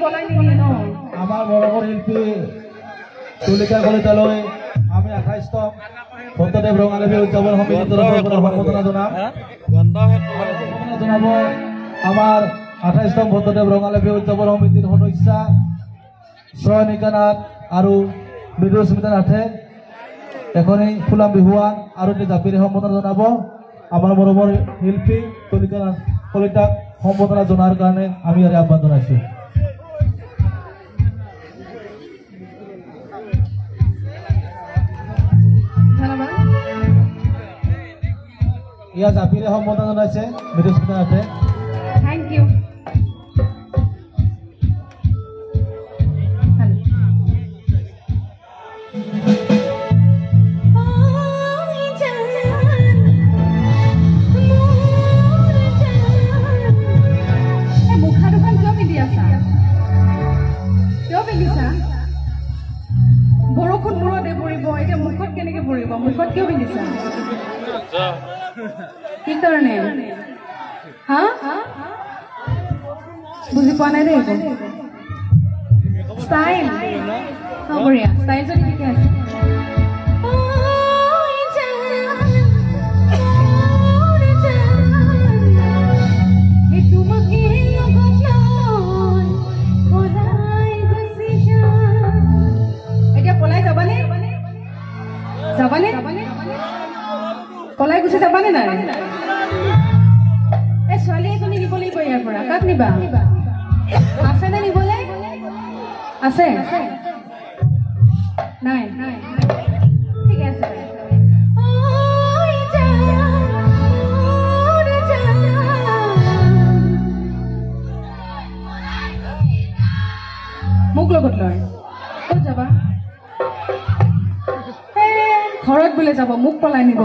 পলাই নিলি ন আমাৰ মৰমৰ শিল্পী তুলিকা কলিতালৈ আমি 28তম ভক্তদেৱ ৰঙালী বিহু উদযাপন সমিতিৰ তৰফৰ পৰা সম্বোধনা জনাব আমাৰ 28তম ভক্তদেৱ ৰঙালী বিহু উদযাপন সমিতিৰ সদস্য চয়নিকা নাথ আৰু মৃদুস্মিতা নাথে এখনি ফুলাম বিহুৱান আৰু জাপিৰে সম্বোধনা জনাব আমাৰ মৰমৰ শিল্পী তুলিকা কলিতাক সম্বোধনা জনাৰ কাৰণে আমি ইয়াৰে আহ্বান জনাইছো ইয়া জাপিৰে সম্বোধনা জনাইছে মৃদুস্মিতা নাথে থ্যাংক ইউ বৰষুণ মূৰতে পৰিব এতিয়া মুখত কেনেকে পৰিব মুখত কিয় পিন্ধিছা কি কাৰণে হা বুজি পোৱা নাই দেই ষ্টাইল বঢ়িয়া ষ্টাইল যদি ঠিকে আছে যাবানে পলাই গুচি যাবানে নাই এই ছোৱালী এজনী নিব লাগিব ইয়াৰ পৰা কাক নিবা আছেনে নিবলৈ আছে নাই ঠিক আছে মোক লগত লয় ক'ত যাবা ঘৰত বোলে যাব মোক পলাই নিব